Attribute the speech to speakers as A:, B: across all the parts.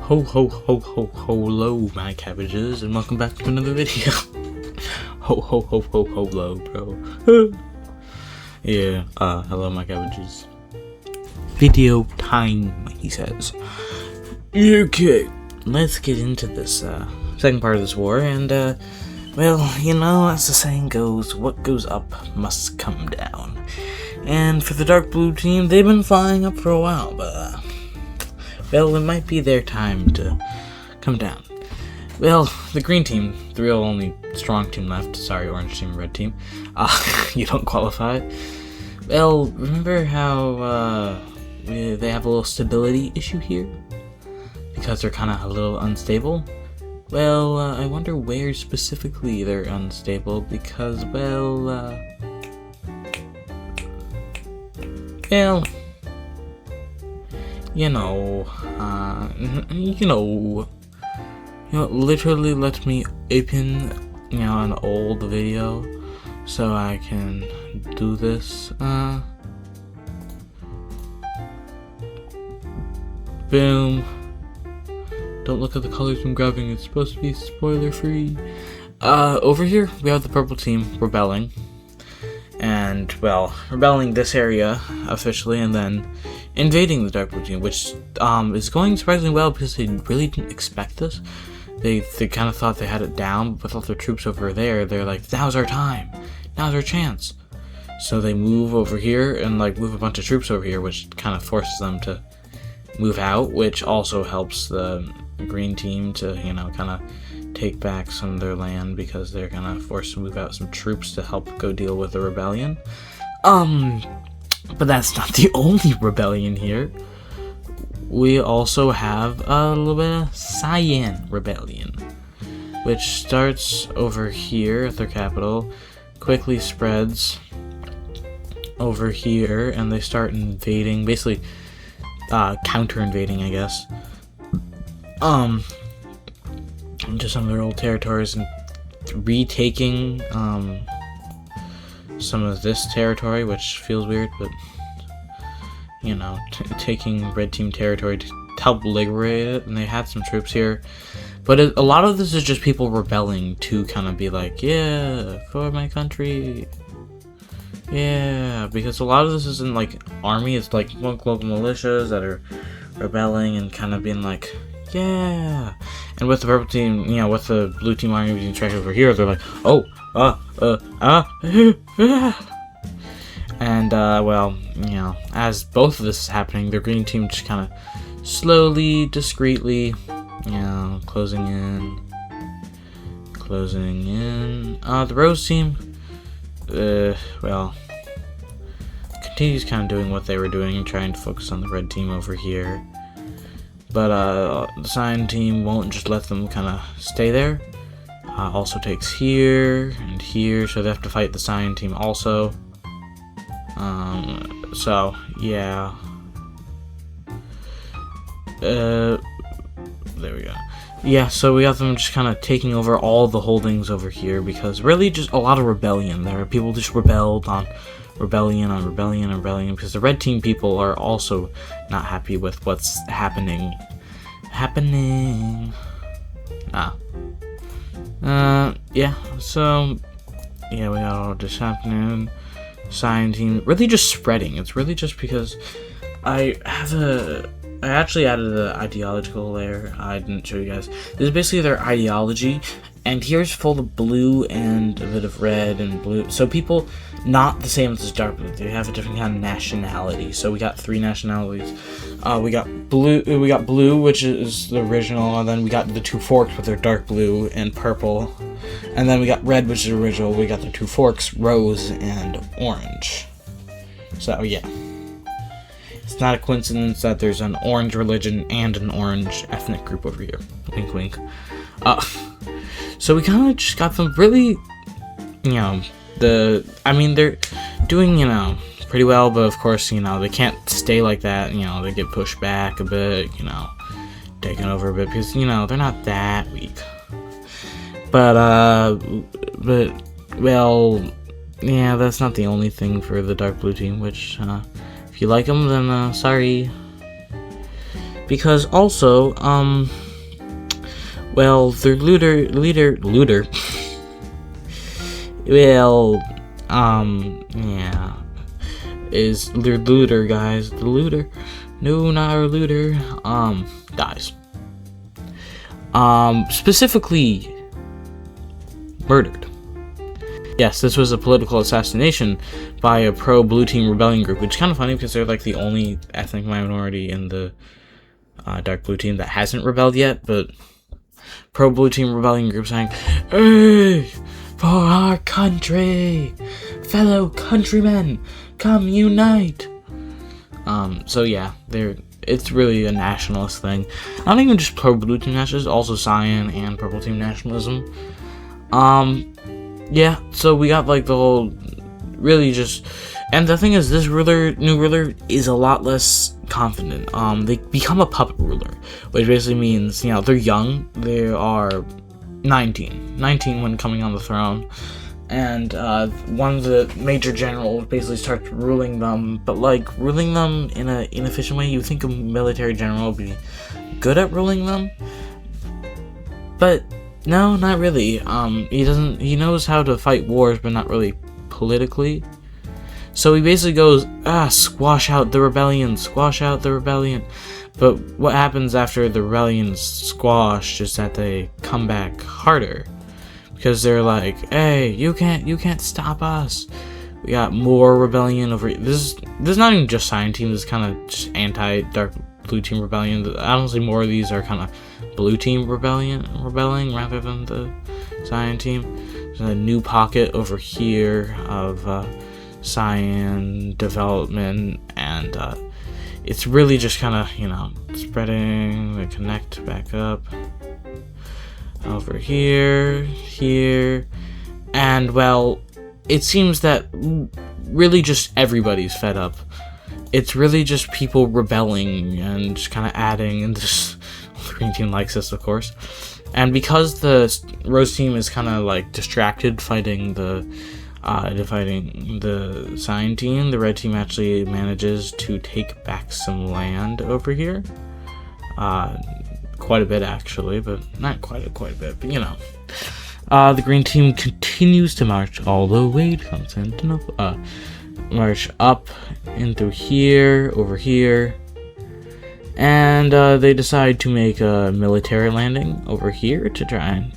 A: Ho ho ho ho hello my cabbages, and welcome back to another video. Ho ho ho ho hello, bro. Yeah, hello my cabbages. Video time, he says. Okay, let's get into this second part of this war, and well, you know, as the saying goes, what goes up must come down. And for the dark blue team, they've been flying up for a while, but well, it might be their time to come down. Well, the green team, the real only strong team left, sorry orange team, red team, you don't qualify. Well, remember how they have a little stability issue here? Because they're kind of a little unstable? Well, I wonder where specifically they're unstable, because, well, literally let me open, an old video so I can do this. Boom. Don't look at the colors I'm grabbing, it's supposed to be spoiler free. Over here we have the purple team rebelling. And, well, rebelling this area officially, and then invading the dark blue team, which is going surprisingly well because they really didn't expect this. They kind of thought they had it down, but with all their troops over there, they're like, now's our time, now's our chance. So they move over here and move a bunch of troops over here, which kind of forces them to move out, which also helps the green team to kind of take back some of their land, because they're gonna force to move out some troops to help go deal with the rebellion. But that's not the only rebellion here. We also have a little bit of Cyan rebellion, which starts over here at their capital, quickly spreads over here, and they start invading, basically counter invading, I guess, into some of their old territories and retaking some of this territory, which feels weird, but taking red team territory to help liberate it. And they had some troops here, but a lot of this is just people rebelling to kind of be like, yeah, for my country, yeah, because a lot of this isn't like army, it's like local militias that are rebelling and kind of being like, yeah. And with the purple team, with the blue team army being tracked over here, they're like, oh, and, well, as both of this is happening, the green team just kind of slowly, discreetly, closing in. The rose team, well, continues kind of doing what they were doing, trying to focus on the red team over here. But the cyan team won't just let them kind of stay there. Also takes here and here, so they have to fight the cyan team also. So yeah. There we go. Yeah, so we got them just kind of taking over all the holdings over here, because really just a lot of rebellion there. People just rebelled on rebellion, because the red team people are also not happy with what's happening. Yeah, so yeah, we got all this happening. Cyan team really just spreading. It's really just because I actually added the ideological layer. I didn't show you guys. This is basically their ideology, and here's full of blue and a bit of red and blue. So people not the same as dark blue. They have a different kind of nationality. So we got 3 nationalities. We got blue, which is the original, and then we got the 2 forks with their dark blue and purple, and then we got red, which is original. We got the 2 forks, rose and orange. So yeah, it's not a coincidence that there's an orange religion and an orange ethnic group over here. Wink, wink. So we kind of just got them really, they're doing, pretty well, but of course, they can't stay like that. They get pushed back a bit, taken over a bit, because, they're not that weak. But, well, yeah, that's not the only thing for the dark blue team, which, if you like them, then, sorry. because also, well, their looter, well, yeah, is their looter, guys, the looter, no, not our looter, dies, specifically murdered. Yes, this was a political assassination by a pro-blue team rebellion group, which is kind of funny because they're like the only ethnic minority in the dark blue team that hasn't rebelled yet, but pro-blue team rebellion group saying, "Hey, for our country, fellow countrymen, come unite." So yeah, it's really a nationalist thing. Not even just pro-blue team nationalism, also cyan and purple team nationalism. Yeah, so we got like the whole, really just, and the thing is, this new ruler is a lot less confident. They become a puppet ruler, which basically means, you know, they're young. They are 19 when coming on the throne, and one of the major generals basically starts ruling them, but like ruling them in an inefficient way. You think a military general would be good at ruling them, but no, not really. He knows how to fight wars, but not really politically. So he basically goes, squash out the rebellion, squash out the rebellion. But what happens after the rebellion's squashed is that they come back harder. Because they're like, hey, you can't stop us. We got more rebellion over, this is not even just cyan team, this is kind of just anti-dark blue team rebellion. Honestly, more of these are kind of blue team rebelling rather than the cyan team. There's a new pocket over here of cyan development, and it's really just kind of, you know, spreading. They connect back up over here, and well, it seems that really just everybody's fed up. It's really just people rebelling and just kind of adding, and this the green team likes this, of course. And because the rose team is kind of like distracted fighting the cyan team, the red team actually manages to take back some land over here. Quite a bit actually, but not quite a bit, but you know. The green team continues to march all the way to Constantinople, march up into here, over here, and they decide to make a military landing over here to try and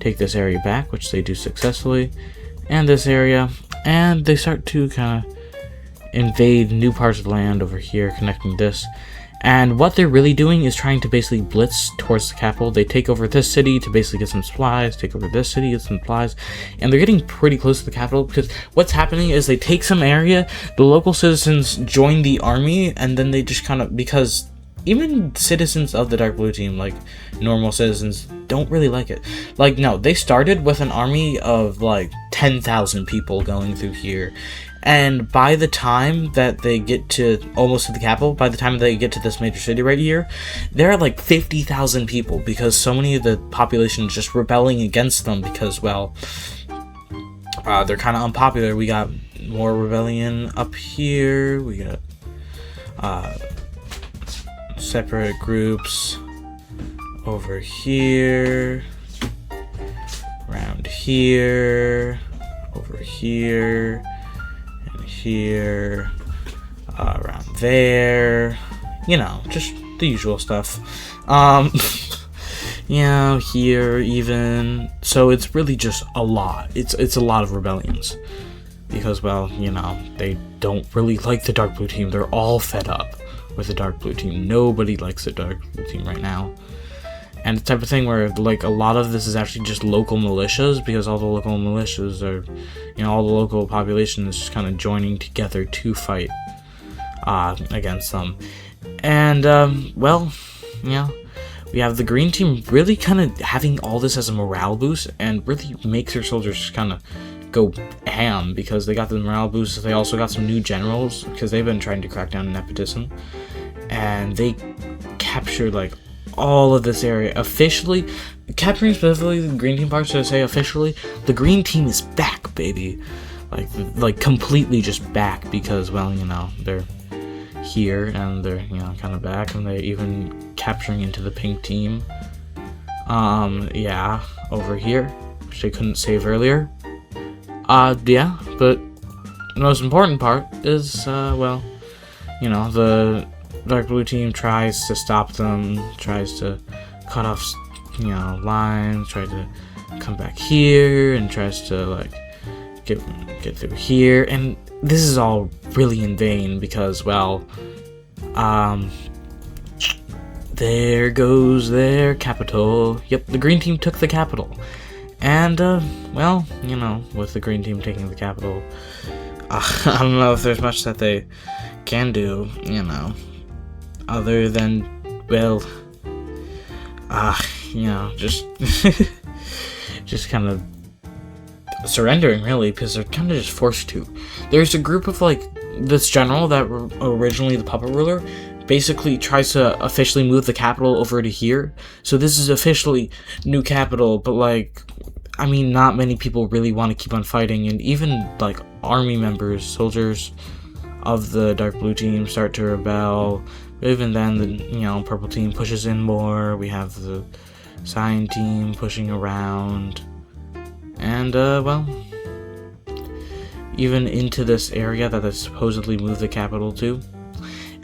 A: take this area back, which they do successfully, and this area, and they start to kind of invade new parts of the land over here, connecting this. And what they're really doing is trying to basically blitz towards the capital. They take over this city to basically get some supplies, take over this city, get some supplies, and they're getting pretty close to the capital, because what's happening is they take some area, the local citizens join the army, and then they just kind of, because even citizens of the dark blue team, like normal citizens, don't really like it. Like, no, they started with an army of like 10,000 people going through here. And by the time that they get to almost to the capital, by the time they get to this major city right here, there are like 50,000 people, because so many of the population is just rebelling against them because, well, they're kind of unpopular. We got more rebellion up here. We got separate groups over here, around here, over here, here, around there, you know, just the usual stuff. You know, here even. So it's really just a lot. It's a lot of rebellions, because, well, you know, they don't really like the dark blue team. They're all fed up with the dark blue team. Nobody likes the dark blue team right now. And the type of thing where, like, a lot of this is actually just local militias, because all the local militias are, you know, all the local population is just kind of joining together to fight against them. And, well, you know, we have the green team really kind of having all this as a morale boost, and really makes their soldiers kind of go ham, because they got the morale boost. They also got some new generals, because they've been trying to crack down on nepotism, and they captured, like, all of this area officially. Capturing specifically the green team part, so to say officially, the green team is back, baby. Like completely just back, because, well, you know, they're here, and they're, you know, kind of back, and they're even capturing into the pink team. Yeah, over here, which they couldn't save earlier. Yeah, but the most important part is, well, you know, the dark blue team tries to stop them, tries to cut off, you know, lines, tries to come back here, and tries to, like, get through here, and this is all really in vain because, well, there goes their capital. Yep, the green team took the capital. And, well, you know, with the green team taking the capital, I don't know if there's much that they can do, you know, other than, well, you know, just, just kind of surrendering, really, because they're kind of just forced to. There's a group of, like, this general that were originally the puppet ruler basically tries to officially move the capital over to here. So this is officially new capital, but, like, I mean, not many people really want to keep on fighting, and even, like, army members, soldiers of the dark blue team start to rebel. Even then, the, you know, purple team pushes in more. We have the cyan team pushing around. And, well, even into this area that they supposedly moved the capital to.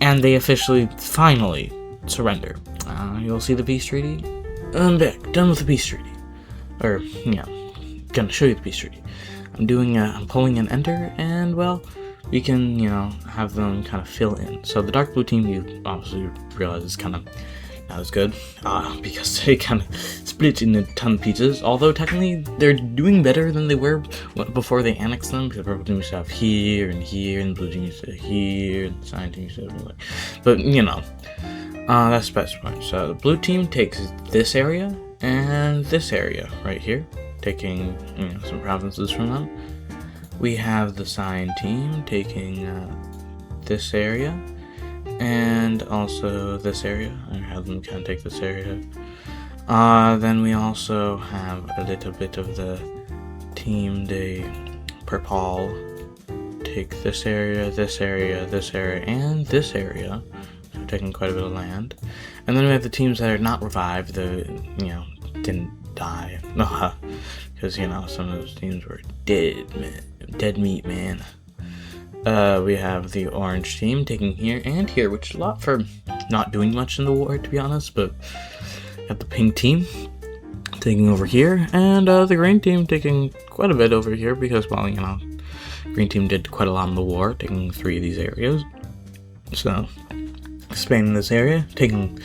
A: And they officially, finally, surrender. You'll see the peace treaty. I'm back, done with the peace treaty. Or, yeah, gonna show you the peace treaty. I'm pulling an enter, and, well, we can, you know, have them kind of fill in. So the dark blue team, you obviously realize, is kind of not as good, because they kind of split in a ton of pieces, although technically they're doing better than they were before they annexed them, because the purple team used to have here, and the blue team used to have here, and the cyan team used to have like, but, you know, that's the best part. So the blue team takes this area, and this area right here, taking, you know, some provinces from them. We have the cyan team taking, this area, and also this area. I have them kind of take this area. Then we also have a little bit of the team de purple take this area, this area, this area, and this area. So taking quite a bit of land. And then we have the teams that are not revived, the, you know, didn't die. Because, you know, some of those teams were dead, man. Dead meat, man. We have the orange team taking here and here, which is a lot for not doing much in the war, to be honest, but got the pink team taking over here, and the green team taking quite a bit over here because, well, you know, green team did quite a lot in the war, taking 3 of these areas. So, Spain in this area, taking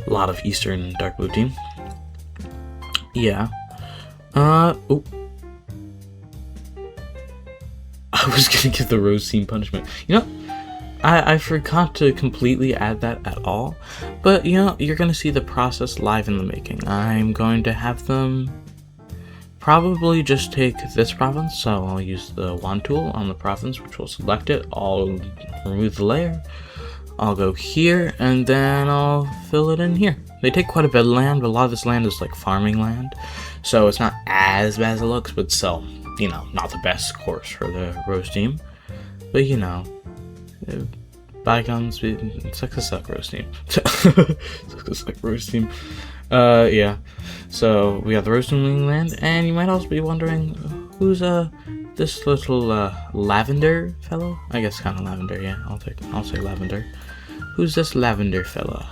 A: a lot of eastern dark blue team. Yeah. Oh. I was gonna give the rose team punishment. You know, I forgot to completely add that at all. But, you know, you're gonna see the process live in the making. I'm going to have them probably just take this province. So I'll use the wand tool on the province, which will select it. I'll remove the layer. I'll go here, and then I'll fill it in here. They take quite a bit of land, but a lot of this land is like farming land. So it's not as bad as it looks, but still, you know, not the best course for the rose team. But, you know, bygones, sucks to suck, rose team. Sucks to suck, rose team. Yeah. So we have the rose team land, and you might also be wondering, who's this little lavender fellow? I guess kind of lavender. Yeah, I'll say lavender. Who's this lavender fella?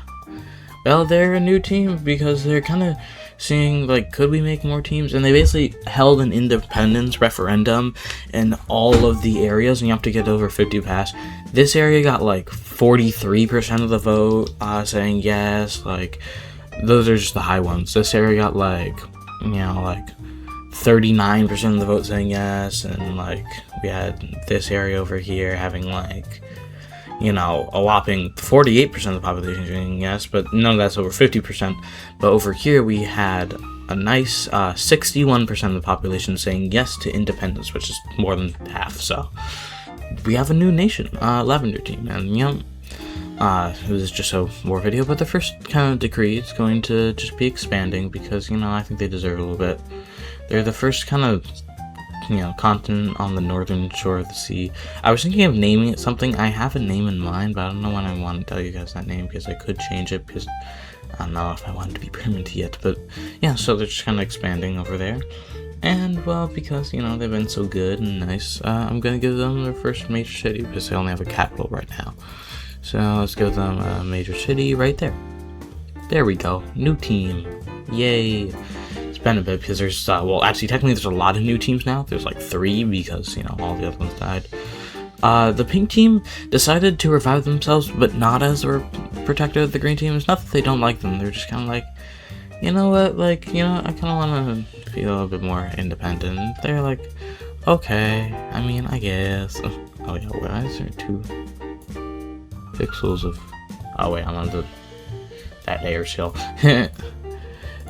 A: Well, they're a new team because they're kind of seeing, like, could we make more teams? And they basically held an independence referendum in all of the areas, and you have to get over 50 pass. This area got, like, 43% of the vote saying yes. Like, those are just the high ones. This area got, like, you know, like, 39% of the vote saying yes, and, like, we had this area over here having, like, you know, a whopping 48% of the population saying yes, but none of that's over 50%. But over here we had a nice 61% of the population saying yes to independence, which is more than half. So we have a new nation, Lavender team, and, you know, it was just a war video, but the first kind of decree is going to just be expanding because, you know, I think they deserve a little bit. They're the first kind of, continent on the northern shore of the sea. I was thinking of naming it something. I have a name in mind, but I don't know when I want to tell you guys that name, because I could change it, because I don't know if I want it to be permanent yet. But yeah, so they're just kind of expanding over there. And, well, because, they've been so good and nice, I'm going to give them their first major city, because they only have a capital right now. So let's give them a major city right there. There we go. New team. Yay. It's been a bit, because there's, well, actually, technically there's a lot of new teams now. There's like 3, because, all the other ones died. The pink team decided to revive themselves, but not as a protector of the green team. It's not that they don't like them. They're just kind of like, you know what, like, I kind of want to feel a bit more independent. They're like, okay, I mean, I guess. Oh yeah, why is there 2 pixels of... Oh wait, I'm on that layer still.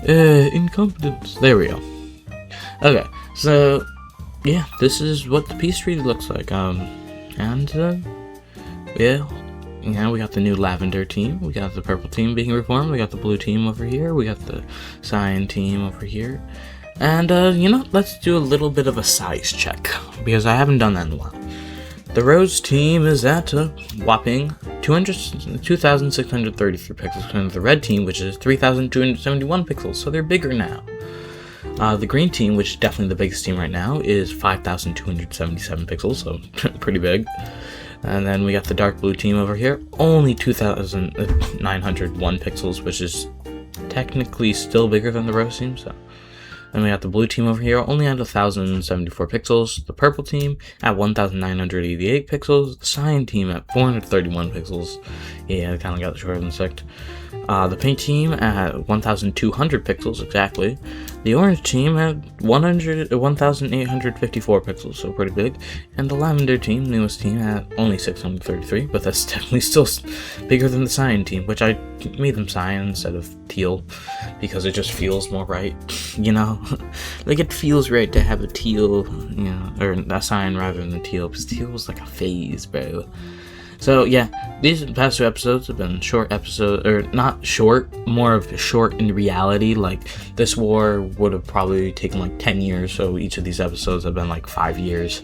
A: Incompetence. There we go. Okay, so, yeah, this is what the peace treaty looks like. Yeah, we got the new lavender team, we got the purple team being reformed, we got the blue team over here, we got the cyan team over here, and, let's do a little bit of a size check, because I haven't done that in a while. The rose team is at a whopping 2,633 pixels, compared to the red team, which is 3,271 pixels, so they're bigger now. The green team, which is definitely the biggest team right now, is 5,277 pixels, so pretty big. And then we got the dark blue team over here, only 2,901 pixels, which is technically still bigger than the rose team, so. Then we got the blue team over here, only at 1,074 pixels. The purple team at 1,988 pixels. The cyan team at 431 pixels. Yeah, I kind of got short of the sect. The pink team at 1,200 pixels exactly. The orange team at 1,854 pixels, so pretty big. And the lavender team, newest team, at only 633, but that's definitely still bigger than the cyan team, which I made them cyan instead of teal, because it just feels more right, like it feels right to have a teal, or a cyan rather than the teal, because teal was like a phase, bro. So yeah, these past 2 episodes have been short episodes, or not short, more of short in reality. Like, this war would have probably taken like 10 years, so each of these episodes have been like 5 years,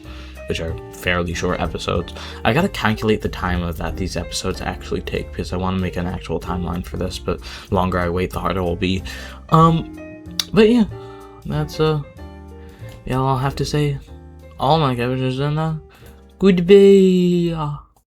A: which are fairly short episodes. I gotta calculate the time of that these episodes actually take, because I want to make an actual timeline for this, but the longer I wait, the harder it will be. But yeah, that's, yeah, I'll have to say, all my cabbages, and, goodbye.